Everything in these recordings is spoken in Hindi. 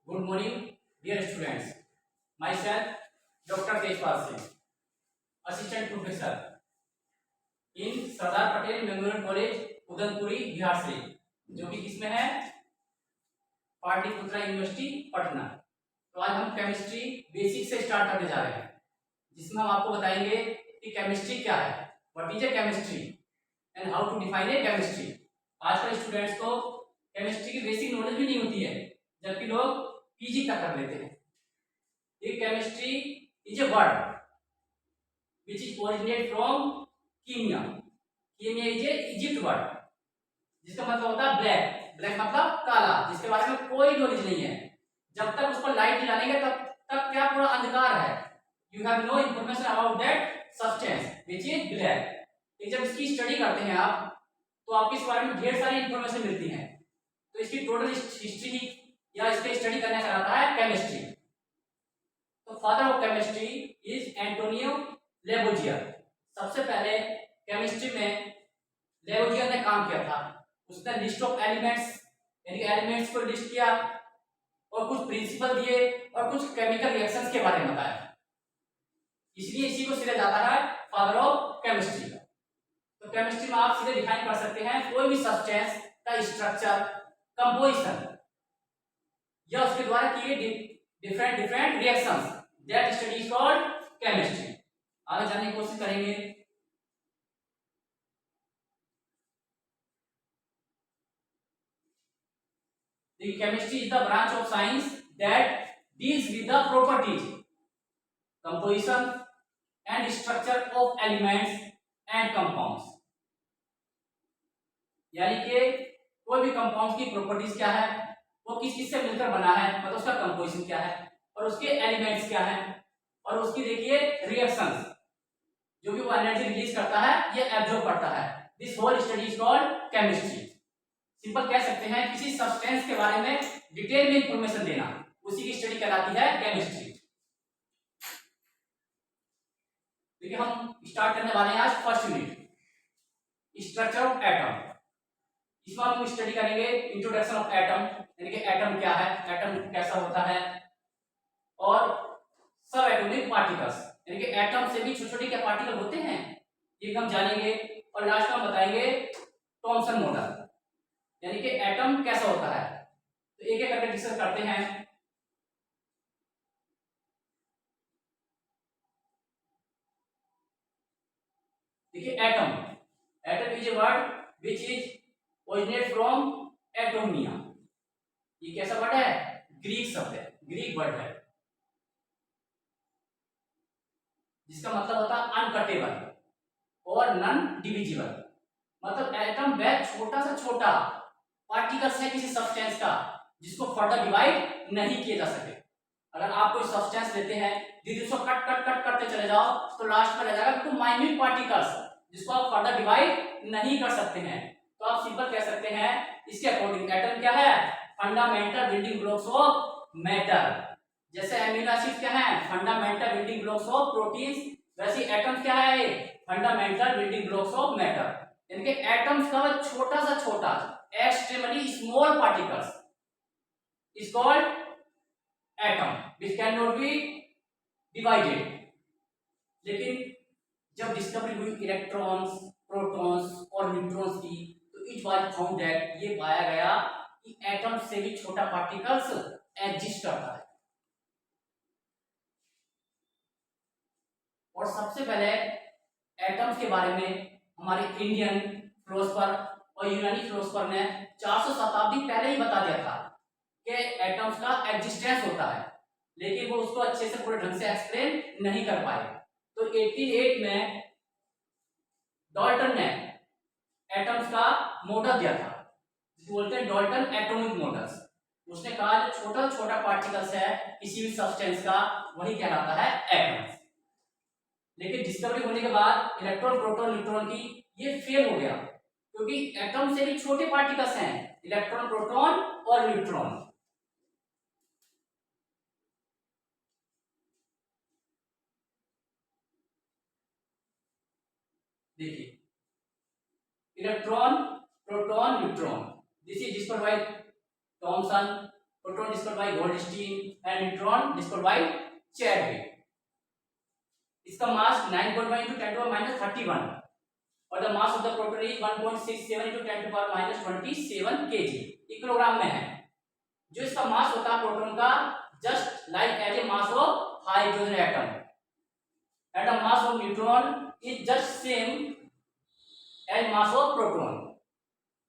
Good morning, dear students. Myself, Dr. Tejpal Singh, Assistant Professor in Sardar Patel memorial college, Udanpuri, Bihar से, जो कि किसमें है, पाटलिपुत्रा यूनिवर्सिटी, पटना। तो आज हम केमिस्ट्री बेसिक से स्टार्ट करने जा रहे हैं, जिसमें हम आपको बताएंगे कि केमिस्ट्री क्या है, what is a chemistry and how to define a chemistry. आजकल स्टूडेंट्स को केमिस्ट्री की बेसिक नॉलेज भी नहीं होती है, जबकि लोग पीजी तक कर लेते हैं। ये chemistry is a word which is originate from कीमिया। कीमिया इज ए इजिप्ट वर्ड, जिसका मतलब होता है ब्लैक। ब्लैक मतलब काला, जिसके बारे में कोई नॉलेज नहीं है। जब तक उस पर लाइट नहीं डालेंगे तब तक क्या पूरा अंधकार है। You have no information about that substance which is black. जब इसकी स्टडी करते हैं आप, तो आपको इस बारे में ढेर सारी इंफॉर्मेशन मिलती है। तो इसकी टोटल हिस्ट्री या इसके स्टडी करने का आता है केमिस्ट्री। तो father of chemistry is Antonio Lavoisier. सबसे पहले केमिस्ट्री में लेवोजियर ने काम किया था। उसने लिस्ट ऑफ एलिमेंट्स यानी एलिमेंट्स को लिस्ट किया और कुछ प्रिंसिपल दिए और कुछ केमिकल रिएक्शंस के बारे में बताया। इसलिए इसी को सीधे जाता है फादर ऑफ केमिस्ट्री। तो केमिस्ट्री में आप सीधे डिफाइन कर सकते हैं कोई भी सब्सटेंस का स्ट्रक्चर, कंपोजिशन या उसके द्वारा किए different different reactions, that study is called chemistry. आगे जानने की कोशिश करेंगे। The chemistry is the branch of science that deals with the properties, composition and structure of elements and compounds। यानी कि कोई भी कंपाउंड की प्रॉपर्टीज क्या है, वो किस किस से मिलकर बना है, मतलब उसका कंपोजिशन क्या है और उसके एलिमेंट्स क्या है और उसकी देखिए रिएक्शंस, जो भी वो एनर्जी रिलीज करता है ये एब्जॉर्ब करता है। This whole study is called chemistry. Simple कह सकते हैं किसी सब्सटेंस के बारे में डिटेल में इंफॉर्मेशन देना, उसी की स्टडी कहलाती है केमिस्ट्री। देखिए हम स्टार्ट करने वाले हैं आज first unit, structure of atom. इसमें हम स्टडी करेंगे इंट्रोडक्शन ऑफ एटम, यानी कि एटम क्या है, एटम कैसा होता है, और सब एटॉमिक पार्टिकल्स, यानी कि एटम से भी छोटे छोटे क्या पार्टिकल होते हैं ये हम जानेंगे। और लास्ट में हम बताएंगे थॉमसन मॉडल, यानी कि एटम कैसा होता है। तो एक एक करके डिस्कस करते हैं। देखिए atom, atom is a word which is originate from atomia. ये कैसा वर्ड है, ग्रीक शब्द है, ग्रीक वर्ड है, जिसका मतलब होता है अनकटेबल और नॉन डिविजिबल। मतलब एटम वह छोटा सा छोटा पार्टिकल्स है किसी सब्सटेंस का जिसको फर्दर डिवाइड नहीं किया जा सके। अगर आप कोई सब्सटेंस लेते हैं, धीरे उसको कट कट कट करते चले जाओ तो लास्ट में रह जाएगा बिल्कुल माइन्यूट पार्टिकल्स, जिसको आप फर्दर डिवाइड नहीं कर सकते हैं। तो आप सिंपल कह सकते हैं इसके अकॉर्डिंग एटम क्या है, fundamental building blocks of matter. जैसे एमिनो एसिड क्या है, fundamental building blocks of proteins, वैसे एटम क्या है, fundamental building blocks of matter. यानी कि एटम्स का छोटा सा छोटा extremely small particles is called atom which can not be divided. लेकिन जब डिस्कवरी हुई इलेक्ट्रॉन्स, प्रोटॉन्स और न्यूट्रॉन्स की, तो इट वाज फाउंड दैट ये पाया गया कि एटम से भी छोटा पार्टिकल्स एग्जिस्ट करता है। और सबसे पहले एटम्स के बारे में हमारे इंडियन फिलोसफर और यूनानी फिलोसफर ने 400 शताब्दी पहले ही बता दिया था कि एटम्स का एग्जिस्टेंस होता है, लेकिन वो उसको अच्छे से पूरे ढंग से एक्सप्लेन नहीं कर पाए। तो 1808 में डाल्टन ने एटम्स का मॉडल दिया था, जिसको बोलते हैं डाल्टन एटॉमिक मॉडल्स। उसने कहा जो छोटा छोटा पार्टिकल्स है किसी भी सब्सटेंस का, वही कहलाता है एटम्स। लेकिन डिस्कवरी होने के बाद इलेक्ट्रॉन, प्रोटॉन, न्यूट्रॉन की ये फेल हो गया, क्योंकि एटम से भी छोटे पार्टिकल्स हैं, इलेक्ट्रॉन, प्रोटॉन और न्यूट्रॉन। देखिए electron, proton, neutron, this is discovered by Thomson, proton discovered by Goldstein and neutron discovered by Chadwick. इसका mass 9.1 into 10 to the minus 31 और the mass of the proton is 1.67 into 10 to the minus 27 kg, kilogram में है। जो इसका मास होता है प्रोटॉन का just like as a mass of hydrogen atom, and the mass of neutron is just same as mass of proton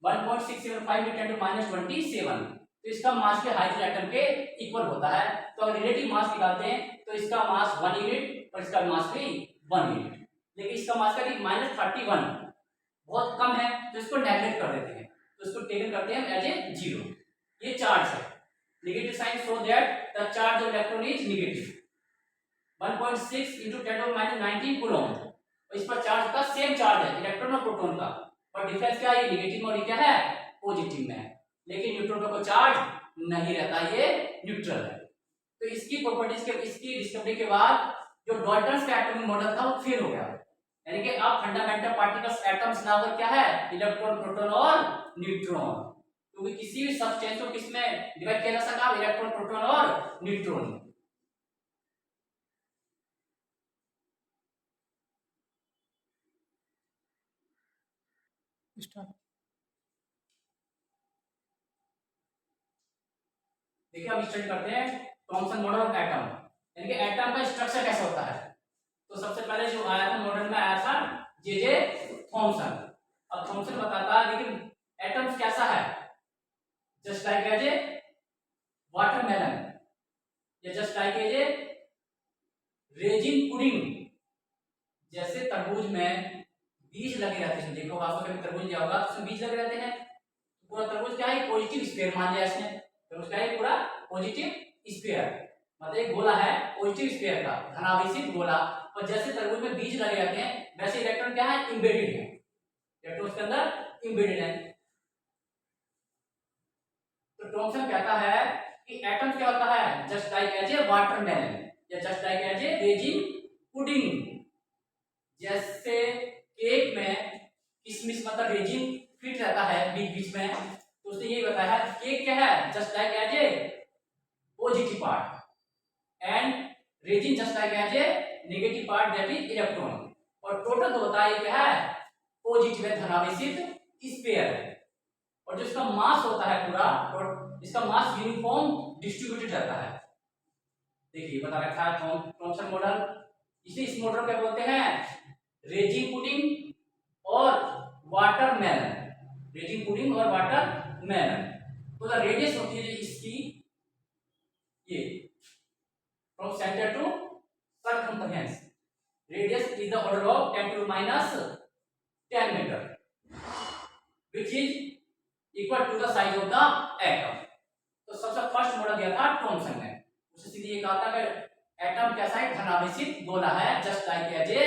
1.675 into 10 to the minus 27। तो इसका मास के हाइड्रोजन एटम के इक्वल होता है। तो अगर रिलेटिव मास निकालते हैं तो इसका मास 1 यूनिट और इसका मास भी 1 यूनिट, लेकिन इसका मास का -31 बहुत कम है तो इसको नेगलेक्ट कर देते हैं, तो इसको टेकन करते हैं एज ए 0। ये चार्ज है, negative sign so that the charge of electron is negative 1.6 into 10 to the minus 19 coulomb. और इस पर चार्ज का सेम चार्ज है इलेक्ट्रॉन और प्रोटॉन का, पर डिफरेंस क्या है, ये नेगेटिव और ये क्या है पॉजिटिव में है, लेकिन न्यूट्रॉन का कोई चार्ज नहीं रहता, ये न्यूट्रल है। तो इसकी प्रॉपर्टीज के इसकी डिस्कवरी के बाद जो डॉल्टन्स का एटॉमिक मॉडल था वो फेल हो गया, यानी कि अब फंडामेंटल पार्टिकल्स एटम्स ना हो क्या है इलेक्ट्रॉन प्रोटॉन और न्यूट्रॉन, क्योंकि किसी भी सब्सटेंस को किसमें डिवाइड किया जा सका इलेक्ट्रॉन प्रोटॉन और न्यूट्रॉन। देखिए अब स्टडी करते हैं थॉमसन मॉडल ऑफ एटम, यानी कि एटम का स्ट्रक्चर कैसे होता है। तो सबसे पहले जो आया था मॉडल में आया था जे थॉमसन। अब थॉमसन बताता है लेकिन एटम्स कैसा है, just like as a watermelon या just like as a raisin pudding, जैसे तरबूज में बीज लगे रहते हैं, देखो आपको कभी तरबूज लिया होगा तो उसमें बीज लगे रहते हैं, पूरा तरबूज क्या है पॉजिटिव स्फीयर मान लिया इसने, तो उसका एक पूरा पॉजिटिव स्फीयर मतलब एक गोला है पॉजिटिव स्फीयर का धनावेशित गोला, और जैसे तरबूज में बीज लगे रहते हैं वैसे इलेक्ट्रॉन क्या है इंबेडेड है, इलेक्ट्रॉन उसके अंदर इंबेडेड है। तो थॉमसन कहता है कि एटम क्या होता है just like as a watermelon या just like as a raisin pudding, जैसे केक में किशमिश मतलब रेजिन फिट रहता है बीच बीच में, तो उसने ये बताया केक क्या है just like as a positive part and raisin just like as a negative part that is electron, और टोटल जो होता है क्या है पॉजिटिव है धनावेशित स्फीयर है, और जो इसका मास होता है पूरा इसका मास यूनिफॉर्म डिस्ट्रीब्यूटेड रहता है। देखिए बता रखा है थॉमसन मॉडल, इसे इस मॉडल क्या बोलते हैं रेजिन पुडिंग और वाटरमेलन, रेजिन पुडिंग और वाटरमेलन। तो द रेडियस होती है इसकी ये from centre to circumference radius is the order of 10 to the minus 10 meter which is equal to the size of the atom। तो सबसे फर्स्ट मॉडल दिया था थॉमसन ने, उससे सीधे ये कहा था कि एटम कैसा है धनावेशित गोला है just like as a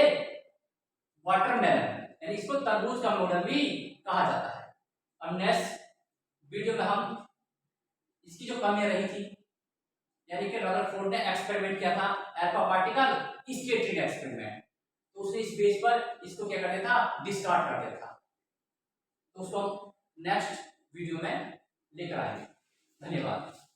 watermelon, यानी इसको तरबूज का मॉडल भी कहा जाता है। अब नेक्स्ट वीडियो में हम इसकी जो कमियां रही थी, यानी कि रदरफोर्ड ने एक्सपेरिमेंट किया था अल्फा पार्टिकल स्कैटरिंग एक्सपेरिमेंट, तो उसने इस बेस पर इसको क्या कर दिया था डिस्कार्ड कर दिया था, तो उसको हम नेक्स्ट वीडियो में लेकर आएंगे। धन्यवाद।